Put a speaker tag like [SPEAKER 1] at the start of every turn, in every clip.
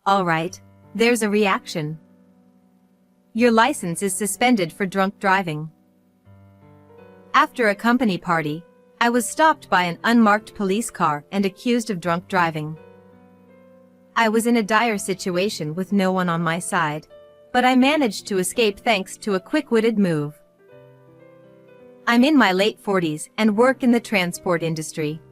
[SPEAKER 1] Alright, there's a reaction. Your license is suspended for drunk driving. After a company party, I was stopped by an unmarked police car and accused of drunk driving. I was in a dire situation with no one on my side, but I managed to escape thanks to a quick-witted move. I'm in my late 40s and work in the transport industry.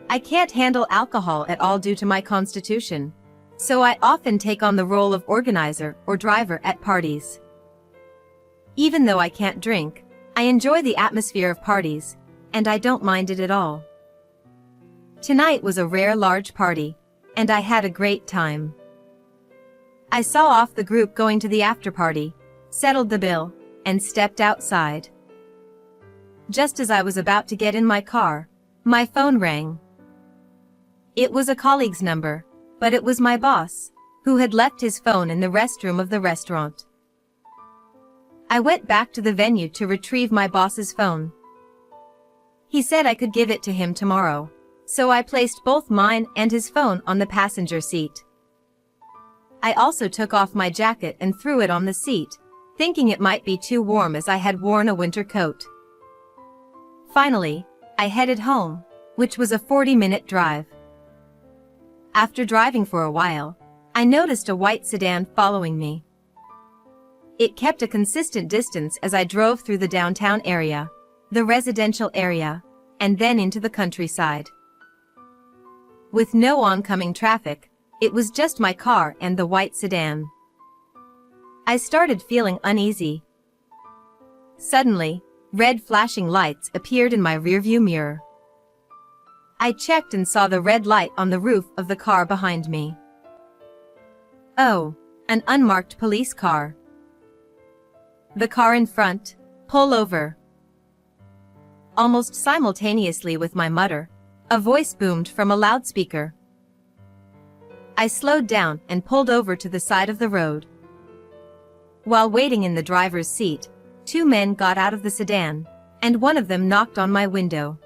[SPEAKER 1] I can't handle alcohol at all due to my constitution, so I often take on the role of organizer or driver at parties. Even though I can't drink, I enjoy the atmosphere of parties, and I don't mind it at all. Tonight was a rare large party, and I had a great time. I saw off the group going to the after party, settled the bill, and stepped outside. Just as I was about to get in my car, my phone rang. It was a colleague's number, but it was my boss, who had left his phone in the restroom of the restaurant. I went back to the venue to retrieve my boss's phone. He said I could give it to him tomorrow, so I placed both mine and his phone on the passenger seat. I also took off my jacket and threw it on the seat, thinking it might be too warm as I had worn a winter coat. Finally, I headed home, which was a 40-minute drive. After driving for a while, I noticed a white sedan following me. It kept a consistent distance as I drove through the downtown area, the residential area, and then into the countryside. With no oncoming traffic, it was just my car and the white sedan. I started feeling uneasy. Suddenly, red flashing lights appeared in my rearview mirror. I checked and saw the red light on the roof of the car behind me. Oh, an unmarked police car. The car in front, pull over. Almost simultaneously with my mutter, a voice boomed from a loudspeaker. I slowed down and pulled over to the side of the road. While waiting in the driver's seat, two men got out of the sedan, and one of them knocked on my window.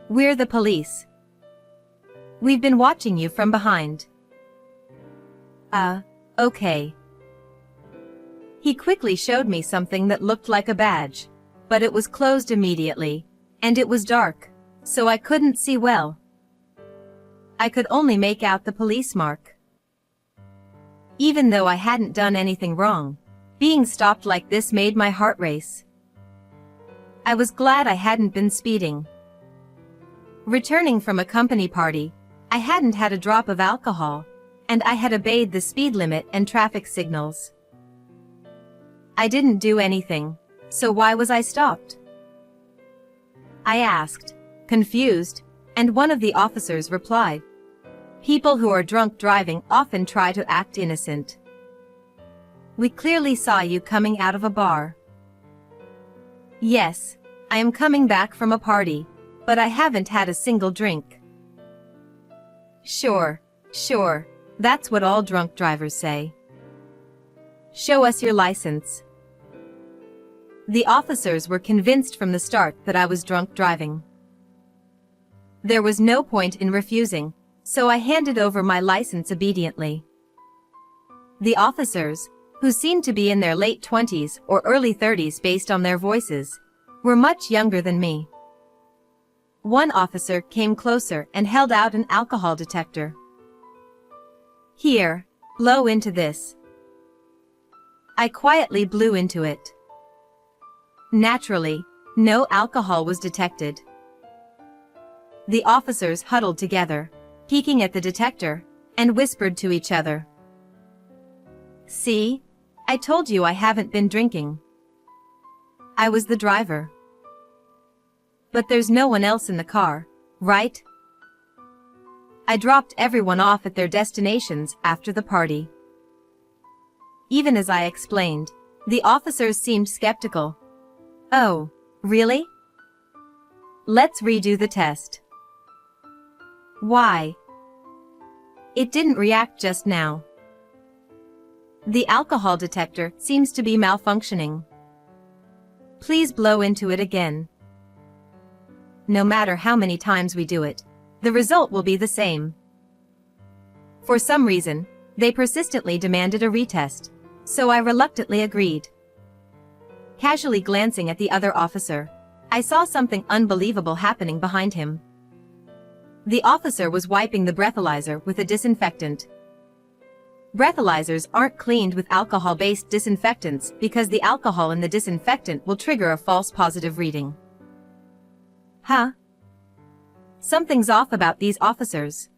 [SPEAKER 1] We're the police. We've been watching you from behind. Okay. He quickly showed me something that looked like a badge, but it was closed immediately, and it was dark, so I couldn't see well. I could only make out the police mark. Even though I hadn't done anything wrong, being stopped like this made my heart race. I was glad I hadn't been speeding. Returning from a company party, I hadn't had a drop of alcohol, and I had obeyed the speed limit and traffic signals. I didn't do anything, so why was I stopped? I asked, confused, and one of the officers replied, "People who are drunk driving often try to act innocent. We clearly saw you coming out of a bar." "Yes, I am coming back from a party, but I haven't had a single drink." Sure, that's what all drunk drivers say. "Show us your license." The officers were convinced from the start that I was drunk driving. There was no point in refusing, so I handed over my license obediently. The officers, who seemed to be in their late 20s or early 30s based on their voices, were much younger than me. One officer came closer and held out an alcohol detector. "Here, blow into this." I quietly blew into it. Naturally, no alcohol was detected. The officers huddled together, peeking at the detector, and whispered to each other. "See? I told you I haven't been drinking. I was the driver." "But there's no one else in the car, right?" I dropped everyone off at their destinations after the party. Even as I explained, the officers seemed skeptical. "Oh, really? Let's redo the test." "Why?" "It didn't react just now. The alcohol detector seems to be malfunctioning. Please blow into it again." No matter how many times we do it, the result will be the same. For some reason, they persistently demanded a retest, so I reluctantly agreed. Casually glancing at the other officer, I saw something unbelievable happening behind him. The officer was wiping the breathalyzer with a disinfectant. Breathalyzers aren't cleaned with alcohol-based disinfectants because the alcohol in the disinfectant will trigger a false positive reading. Huh? Something's off about these officers.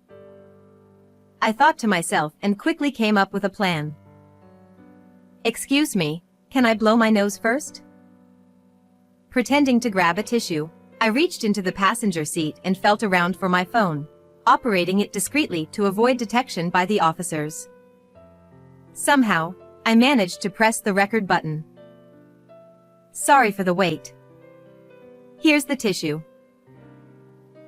[SPEAKER 1] I thought to myself and quickly came up with a plan. Excuse me, can I blow my nose first? Pretending to grab a tissue, I reached into the passenger seat and felt around for my phone, operating it discreetly to avoid detection by the officers. Somehow, I managed to press the record button. Sorry for the wait. Here's the tissue.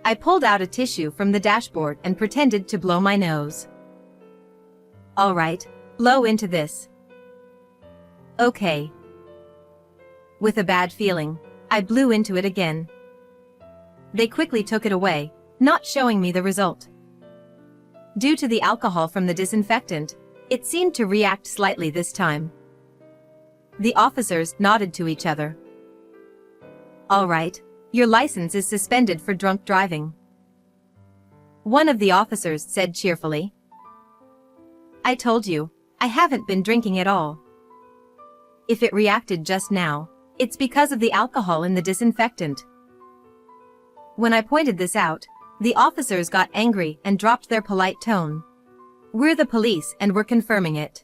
[SPEAKER 1] I pulled out a tissue from the dashboard and pretended to blow my nose. All right, blow into this. Okay. With a bad feeling, I blew into it again. They quickly took it away, not showing me the result. Due to the alcohol from the disinfectant, it seemed to react slightly this time. The officers nodded to each other. All right, your license is suspended for drunk driving. One of the officers said cheerfully. I told you, I haven't been drinking at all. If it reacted just now, it's because of the alcohol in the disinfectant. When I pointed this out, the officers got angry and dropped their polite tone. We're the police and we're confirming it.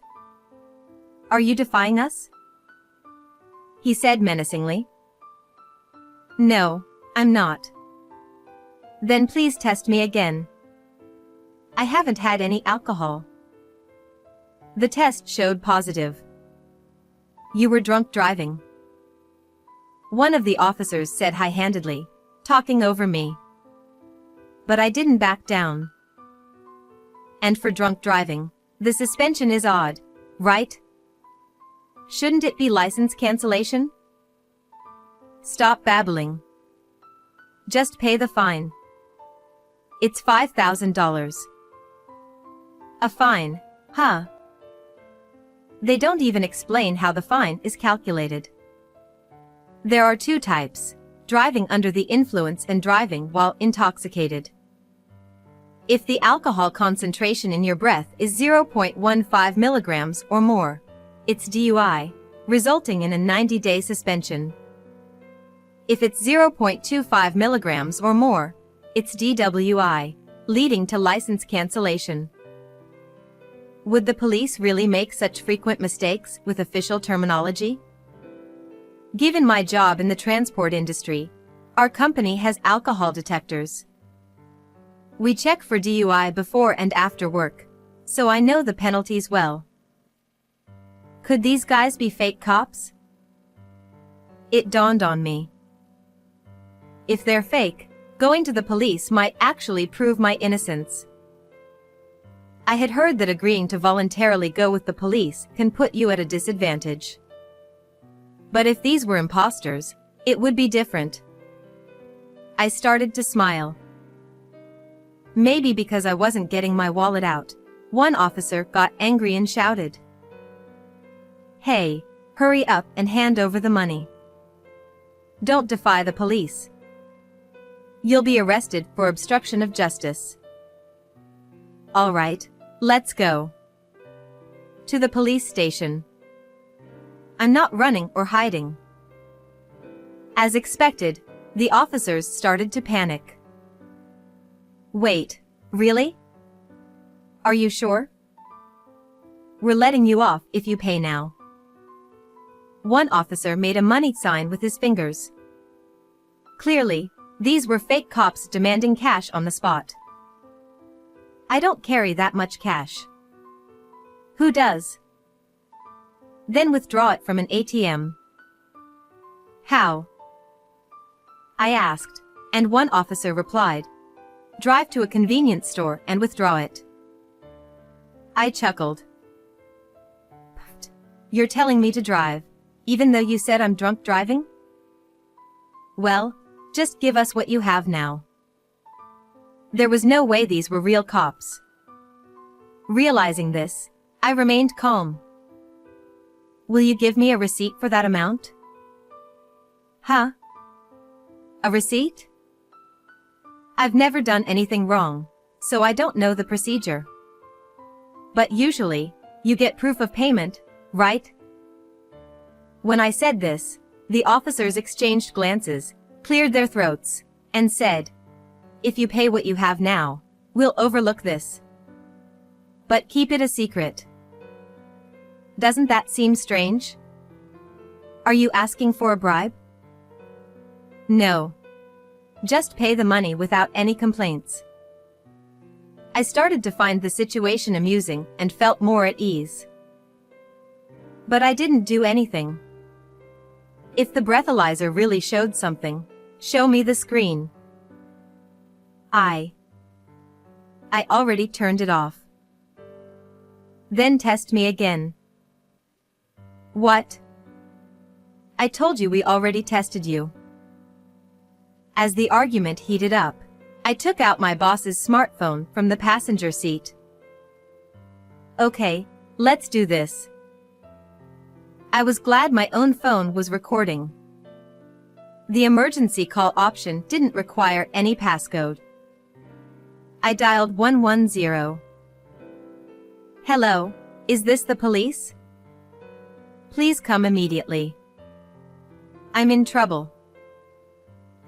[SPEAKER 1] Are you defying us? He said menacingly. No, I'm not. Then please test me again. I haven't had any alcohol. The test showed positive. You were drunk driving. One of the officers said high-handedly, talking over me. But I didn't back down. And for drunk driving, the suspension is odd, right? Shouldn't it be license cancellation? Stop babbling. Just pay the fine. It's $5,000. A fine, huh? They don't even explain how the fine is calculated. There are two types, driving under the influence and driving while intoxicated. If the alcohol concentration in your breath is 0.15 milligrams or more, it's DUI, resulting in a 90-day suspension. If it's 0.25 milligrams or more, it's DWI, leading to license cancellation. Would the police really make such frequent mistakes with official terminology? Given my job in the transport industry, our company has alcohol detectors. We check for DUI before and after work, so I know the penalties well. Could these guys be fake cops? It dawned on me. If they're fake, going to the police might actually prove my innocence. I had heard that agreeing to voluntarily go with the police can put you at a disadvantage. But if these were imposters, it would be different. I started to smile. Maybe because I wasn't getting my wallet out, one officer got angry and shouted. Hey, hurry up and hand over the money. Don't defy the police. You'll be arrested for obstruction of justice. All right, let's go. To the police station. I'm not running or hiding. As expected, the officers started to panic. Wait, really? Are you sure? We're letting you off if you pay now. One officer made a money sign with his fingers. Clearly, these were fake cops demanding cash on the spot. I don't carry that much cash. Who does? Then withdraw it from an ATM. How? I asked, and one officer replied, drive to a convenience store and withdraw it. I chuckled. You're telling me to drive, even though you said I'm drunk driving? Well, just give us what you have now. There was no way these were real cops. Realizing this, I remained calm. Will you give me a receipt for that amount? Huh? A receipt? I've never done anything wrong, so I don't know the procedure. But usually, you get proof of payment, right? When I said this, the officers exchanged glances, cleared their throats, and said, "If you pay what you have now, we'll overlook this. But keep it a secret." Doesn't that seem strange? Are you asking for a bribe? No. Just pay the money without any complaints. I started to find the situation amusing and felt more at ease. But I didn't do anything. If the breathalyzer really showed something, show me the screen. I already turned it off. Then test me again. What? I told you we already tested you. As the argument heated up, I took out my boss's smartphone from the passenger seat. Okay, let's do this. I was glad my own phone was recording. The emergency call option didn't require any passcode. I dialed 110. Hello, is this the police? Please come immediately. I'm in trouble.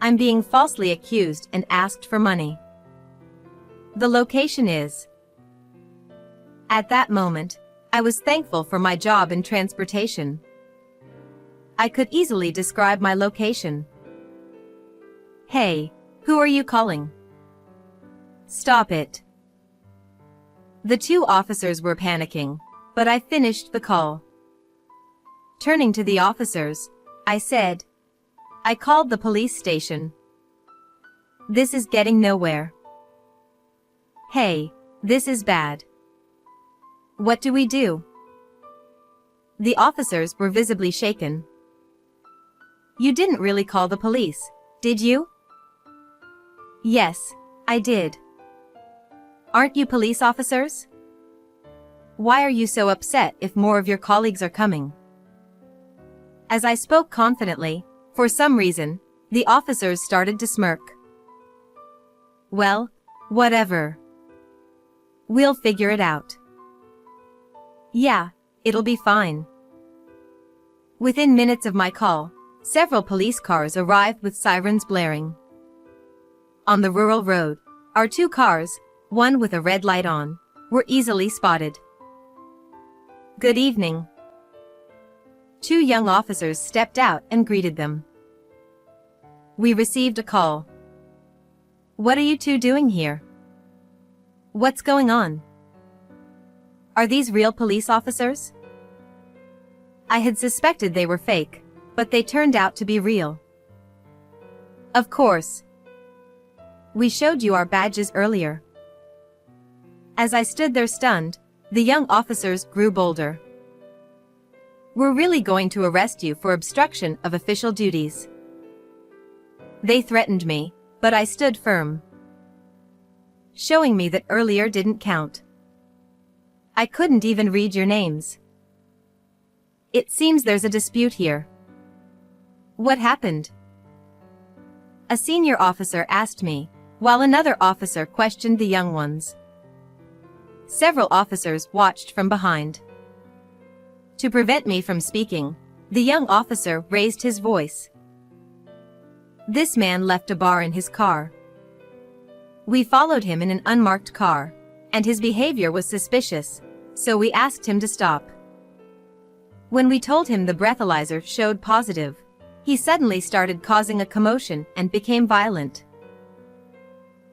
[SPEAKER 1] I'm being falsely accused and asked for money. The location is... At that moment, I was thankful for my job in transportation. I could easily describe my location. Hey, who are you calling? Stop it. The two officers were panicking, but I finished the call. Turning to the officers, I said, I called the police station. This is getting nowhere. Hey, this is bad. What do we do? The officers were visibly shaken. You didn't really call the police, did you? Yes, I did. Aren't you police officers? Why are you so upset if more of your colleagues are coming? As I spoke confidently, for some reason, the officers started to smirk. Well, whatever. We'll figure it out. Yeah, it'll be fine. Within minutes of my call, several police cars arrived with sirens blaring. On the rural road, our two cars, one with a red light on, were easily spotted. Good evening. Two young officers stepped out and greeted them. We received a call. What are you two doing here? What's going on? Are these real police officers? I had suspected they were fake, but they turned out to be real. Of course. We showed you our badges earlier. As I stood there stunned, the young officers grew bolder. We're really going to arrest you for obstruction of official duties. They threatened me, but I stood firm, showing me that earlier didn't count. I couldn't even read your names. It seems there's a dispute here. What happened? A senior officer asked me, while another officer questioned the young ones. Several officers watched from behind. To prevent me from speaking, the young officer raised his voice. This man left a bar in his car. We followed him in an unmarked car, and his behavior was suspicious, so we asked him to stop. When we told him the breathalyzer showed positive, he suddenly started causing a commotion and became violent.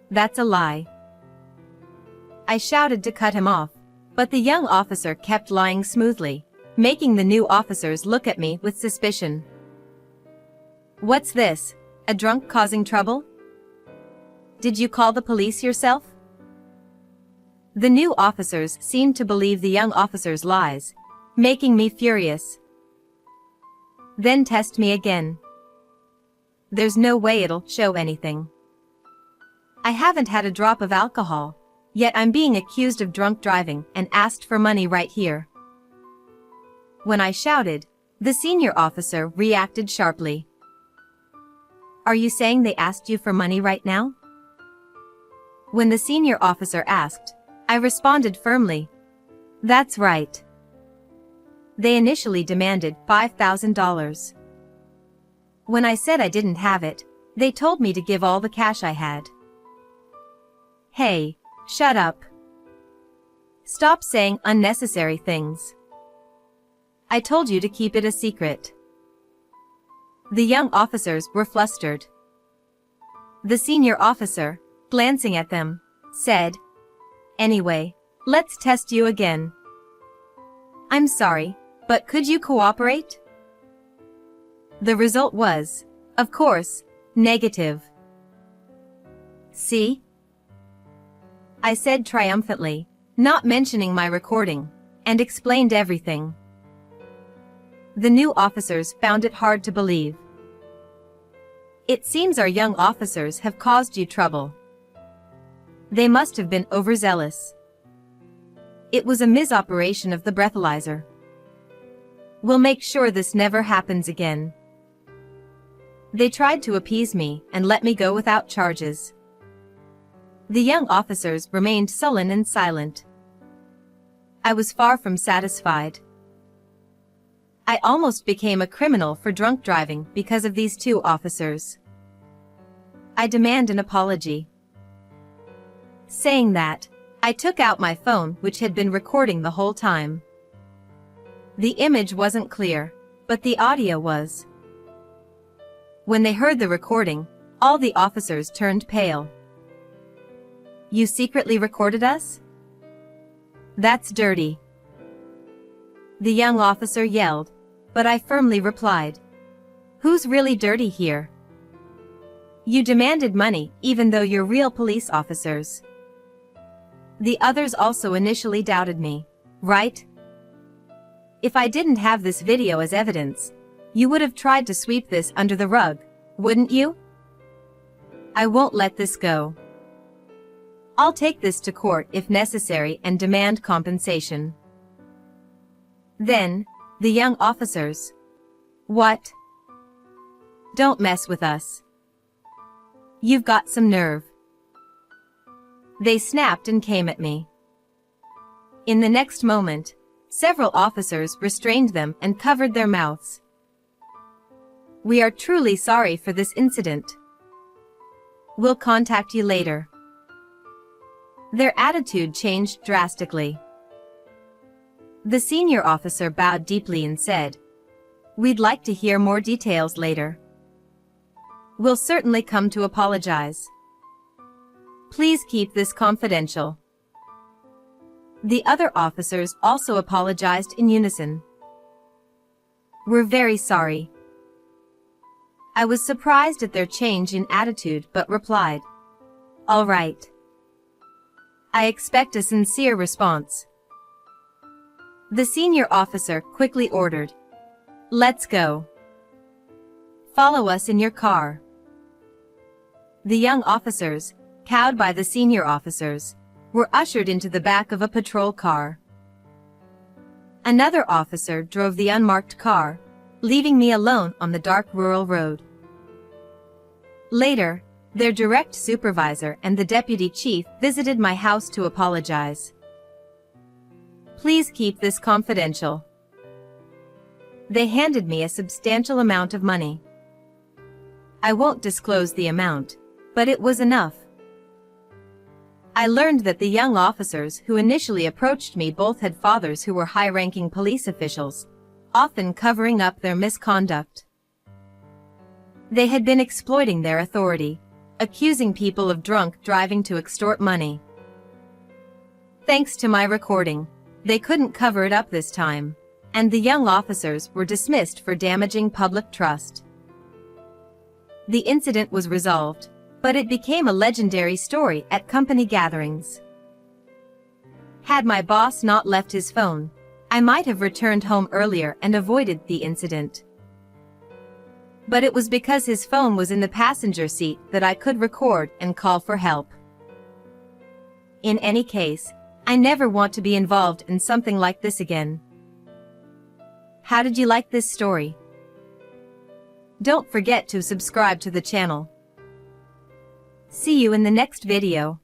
[SPEAKER 1] That's a lie. I shouted to cut him off, but the young officer kept lying smoothly, making the new officers look at me with suspicion. What's this? A drunk causing trouble? Did you call the police yourself? The new officers seemed to believe the young officers' lies, making me furious. Then test me again. There's no way it'll show anything. I haven't had a drop of alcohol, Yet I'm being accused of drunk driving and asked for money right here. When I shouted, the senior officer reacted sharply. Are you saying they asked you for money right now? When the senior officer asked, I responded firmly. That's right. They initially demanded $5,000. When I said I didn't have it, they told me to give all the cash I had. Hey, shut up. Stop saying unnecessary things. I told you to keep it a secret. The young officers were flustered. The senior officer, glancing at them, said, Anyway, let's test you again. I'm sorry, but could you cooperate? The result was, of course, negative. See? I said triumphantly, not mentioning my recording, and explained everything. The new officers found it hard to believe. It seems our young officers have caused you trouble. They must have been overzealous. It was a misoperation of the breathalyzer. We'll make sure this never happens again. They tried to appease me and let me go without charges. The young officers remained sullen and silent. I was far from satisfied. I almost became a criminal for drunk driving because of these two officers. I demand an apology. Saying that, I took out my phone, which had been recording the whole time. The image wasn't clear, but the audio was. When they heard the recording, all the officers turned pale. You secretly recorded us? That's dirty. The young officer yelled, but I firmly replied. Who's really dirty here? You demanded money even though you're real police officers. The others also initially doubted me, right? If I didn't have this video as evidence, you would have tried to sweep this under the rug, wouldn't you? I won't let this go. I'll take this to court if necessary and demand compensation. Then, the young officers. What? Don't mess with us. You've got some nerve. They snapped and came at me. In the next moment, several officers restrained them and covered their mouths. We are truly sorry for this incident. We'll contact you later. Their attitude changed drastically. The senior officer bowed deeply and said, We'd like to hear more details later. We'll certainly come to apologize. Please keep this confidential. The other officers also apologized in unison. We're very sorry. I was surprised at their change in attitude but replied, All right. I expect a sincere response. The senior officer quickly ordered, Let's go. Follow us in your car. The young officers, cowed by the senior officers, were ushered into the back of a patrol car. Another officer drove the unmarked car, leaving me alone on the dark rural road. Later, their direct supervisor and the deputy chief visited my house to apologize. Please keep this confidential. They handed me a substantial amount of money. I won't disclose the amount, but it was enough. I learned that the young officers who initially approached me both had fathers who were high-ranking police officials, often covering up their misconduct. They had been exploiting their authority, accusing people of drunk driving to extort money. Thanks to my recording, they couldn't cover it up this time, and the young officers were dismissed for damaging public trust. The incident was resolved, but it became a legendary story at company gatherings. Had my boss not left his phone, I might have returned home earlier and avoided the incident. But it was because his phone was in the passenger seat that I could record and call for help. In any case, I never want to be involved in something like this again. How did you like this story? Don't forget to subscribe to the channel. See you in the next video.